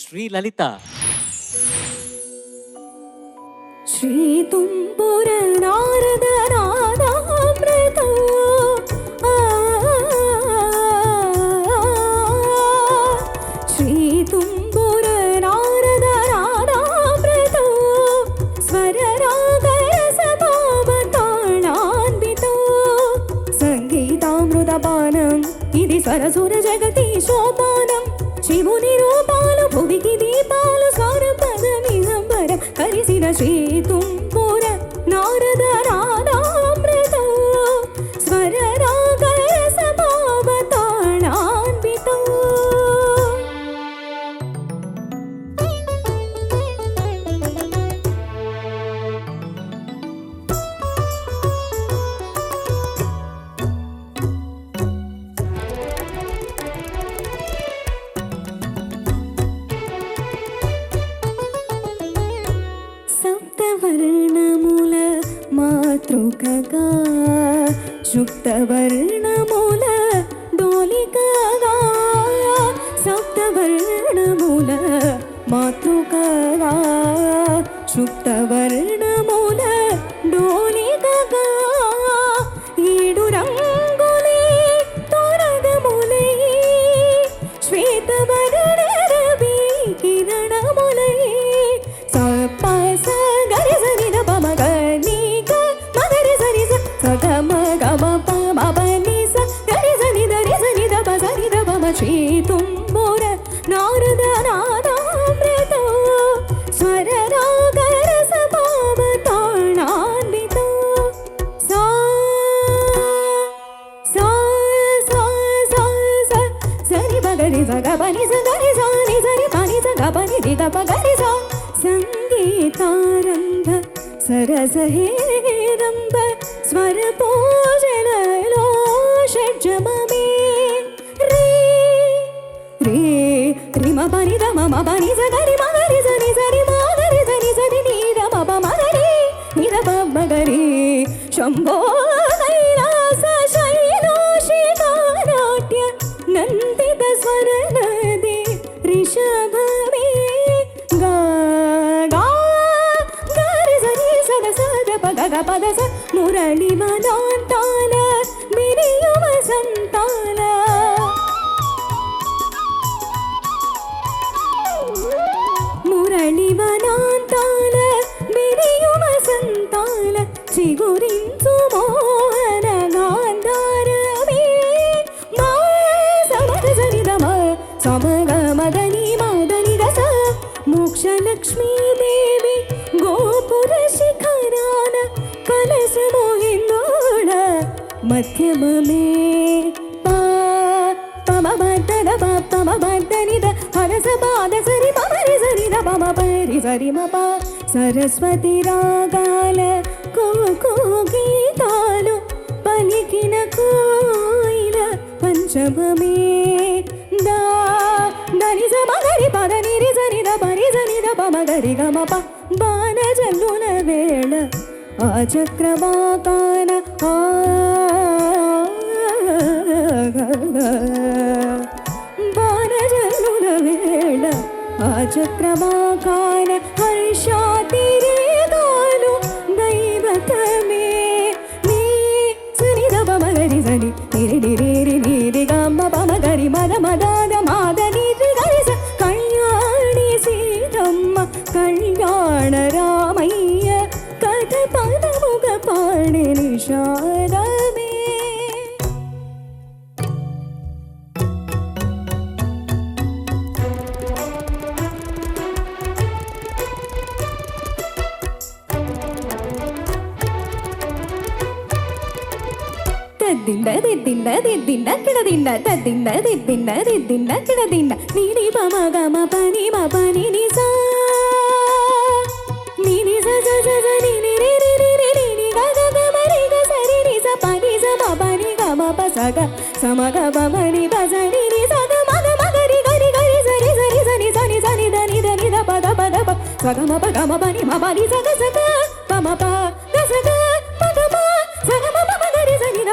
ಶ್ರೀ ಲಲಿತಾ. ಶ್ರೀ ತುಂಬುರ ನಾರದ ನಾದಾಮೃತ ಶ್ರೀ ತುಂಬುರ ನಾರದ ನಾದಾಮೃತ ಸ್ವರ ರಾಗ ರಸ ಭಾವ ತಾಳಾನ್ವಿತ సంగీతామృత పానం ఇది సరసుర జగతి శోభానం శివుని రూపాలు భువికి దీపాలు స్వర పదమిహంబరం హరిసిన శ్రీ తుంపుర నారద నాదామృత స్వర రాగ రస భావ తాళాన్విత. సప్తవర్ణముల మాతృకగా శుక్తవర్ణముల డోలికగా సప్తవర్ణముల మాతృకగా శుక్తవర్ణముల డోలికగా ఏడు రంగులే తొరగములై శ్వేతవర్ణ రవి కిరణములై శ్రీ ತುಂಬುರ ನಾರದ ನಾದಾಮೃತ ಸ್ವರ ರಾಗ ರಸ ಭಾವ ತಾಳಾನ್ವಿತ. ಸಾ ಸಾ ಸಾ ಸಾ ಸಾ ಸರಿ ಬಗರಿ ಸಗ ಬನಿ ಸಗರಿ ಸಾನಿ ಸರಿ ಪನಿ ಸಗ ಬನಿ ದಿಗ ಪಗರಿ ಸಾ ಸಂಗೀತಾರಂಭ ಸರಸ ಹೇರಂಭ ಸ್ವರ ಪೂಜನಲೋ ಷಡ್ಜಮೇ రిమ పని రమ మ పని సగరి మగరి సని సరి మగరి సని సరి నీర మప మగరి నిర మగరి శంభో కైలాస శైలోషికానాట్య నందిత స్వర నది రిషభమే గా గా గరి సని సద సద పగ గ పద స మురళి మనాంతాల మిరియువ సంతాల మురళివనాంతాల మిరియుమ సంతాల చిగురించు మోహన గాంధారమే మా సమగ సరిదమ సమగ మదని మదని రస మోక్షలక్ష్మీదేవి గోపుర శిఖరాన కలస మోహిందోళ మధ్యమమే సరస్వతి రాగాల కోకో గీతాలు పలికిన కోయిల పంచమమే దా దని సమగరి పద నిరి జని ద పరి జని ద పమగరి గమ ప బాణ జల్లుల వేళ ఆ చక్రవాకాన బాణ జల్లుల వేళ ఆ చక్రవాకాన హర్షాతిరేగాలు దైవతమే నీ సని ద పమగరి సని నిరి నిరి నిరి గమ పమగరి మద మదాద మాద నిరి గరి స కళ్యాణి సీతమ్మ కళ్యాణ రామయ్య కథ పదముగ పాడి నిషాదమే. తద్దిండ దిద్దిండ దిద్దిండ కిడదిండ తద్దిండ దిద్దిండ దిద్దిండ కిడదిండ నీని పమ గమ పని మ పని నిసా నీని స స స స నీని రి రి రి రి నీని గ గ గ మ రి గ సరి రి స పని స మ పని గ మ ప స గ స మ గ ప మ ని ప స ని రి స గ మ గ మ గ రి గ రి గ రి స రి స రి స ని స ని స ని ద ని ద ని ద ప ద ప ద ప స గ మ ప గ మ ప ని మ ప ని స గ ప మ ప గ స గ ప గ మ స గ మ ప మ గ రి స ని ద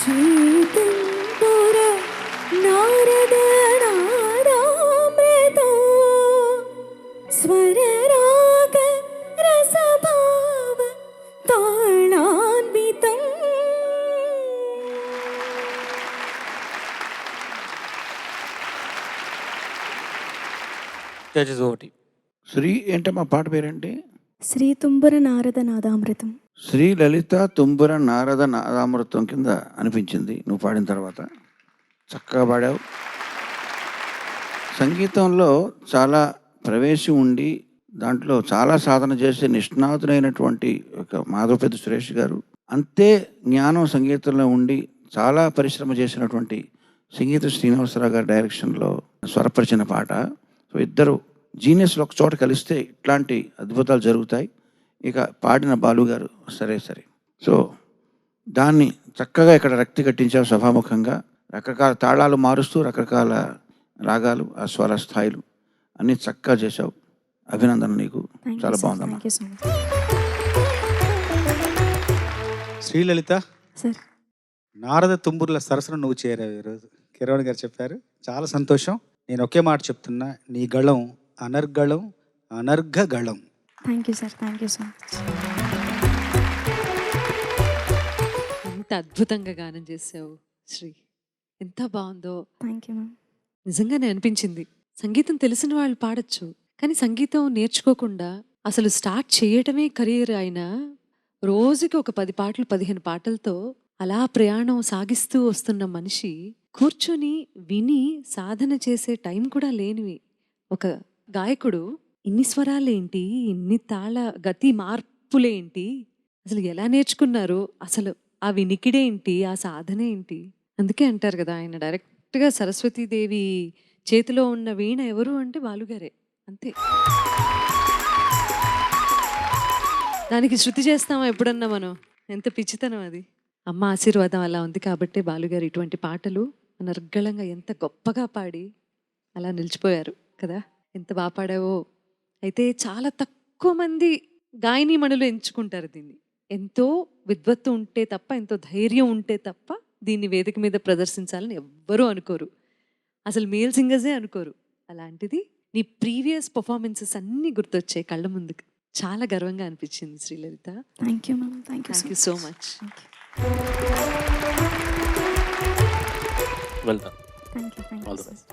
శ్రీతుంబుర నారద నాదామృతో స్వరరాగ రసభావ తాళాన్వితం. జడ్జెస్ ఒకటి. శ్రీ ఏంటమ్మా పాట పేరేంటి? శ్రీ తుంబుర నారద నాదామృతం. శ్రీ లలిత తుంబుర నారద నాదామృతం కింద అనిపించింది నువ్వు పాడిన తర్వాత. చక్కగా పాడావు. సంగీతంలో చాలా ప్రవేశం ఉండి దాంట్లో చాలా సాధన చేసే నిష్ణాతులైనటువంటి ఒక మాధవపెద్ది సురేష్ గారు, అంతే జ్ఞానం సంగీతంలో ఉండి చాలా పరిశ్రమ చేసినటువంటి సంగీత శ్రీనివాసరావు గారి డైరెక్షన్లో స్వరపరిచిన పాట. సో ఇద్దరు జీనియస్లు ఒక చోట కలిస్తే ఇట్లాంటి అద్భుతాలు జరుగుతాయి. ఇక పాడిన బాలు గారు సరే. సో దాన్ని చక్కగా ఇక్కడ రక్తి కట్టించావు సభాముఖంగా. రకరకాల తాళాలు మారుస్తూ రకరకాల రాగాలు, ఆ స్వర స్థాయిలు అన్నీ చక్కగా చేశావు. అభినందన నీకు. చాలా బాగుందమ్మా. శ్రీలలిత సార్, నారద తుంబుర్ల సరస్సును నువ్వు చేరావు ఈరోజు. కిరణ్ గారు చెప్పారు, చాలా సంతోషం. నేను ఒకే మాట చెప్తున్నా, నీ గళం అనర్గళం అనర్ఘగళం. Thank you sir, thank you so much. ఎంత అద్భుతంగా గానం చేసావు శ్రీ, ఎంత బాగుందో. Thank you ma'am. నిజంగానే అనిపించింది, సంగీతం తెలిసిన వాళ్ళు పాడొచ్చు, కానీ సంగీతం నేర్చుకోకుండా అసలు స్టార్ట్ చేయటమే కెరీర్ అయినా రోజుకి ఒక 10 పాటలు 15 పాటలతో అలా ప్రయాణం సాగిస్తూ వస్తున్న మనిషి కూర్చొని విని సాధన చేసే టైం కూడా లేనివి ఒక గాయకుడు ఇన్ని స్వరాలేంటి, ఇన్ని తాళ గతి మార్పులేంటి, అసలు ఎలా నేర్చుకున్నారు, అసలు ఆ వినికిడేంటి, ఆ సాధన ఏంటి? అందుకే అంటారు కదా, ఆయన డైరెక్ట్గా సరస్వతీదేవి చేతిలో ఉన్న వీణ ఎవరు అంటే బాలుగారే, అంతే. దానికి శృతి చేస్తామా ఎప్పుడన్నా మనం? ఎంత పిచ్చితనం అది. అమ్మ ఆశీర్వాదం అలా ఉంది కాబట్టి బాలుగారు ఇటువంటి పాటలు అనర్గళంగా ఎంత గొప్పగా పాడి అలా నిలిచిపోయారు కదా. ఎంత బాగా పాడావో. అయితే చాలా తక్కువ మంది గాయనీమణులు ఎంచుకుంటారు దీన్ని. ఎంతో విద్వత్తు ఉంటే తప్ప, ఎంతో ధైర్యం ఉంటే తప్ప దీన్ని వేదిక మీద ప్రదర్శించాలని ఎవ్వరూ అనుకోరు, అసలు మేల్ సింగర్సే అనుకోరు. అలాంటిది నీ ప్రీవియస్ పర్ఫార్మెన్సెస్ అన్నీ గుర్తొచ్చాయి కళ్ళ ముందుకు. చాలా గర్వంగా అనిపించింది Srilalitha. Thank you ma'am. Thank you so much. వెళ్తాం. Thank you. All the best.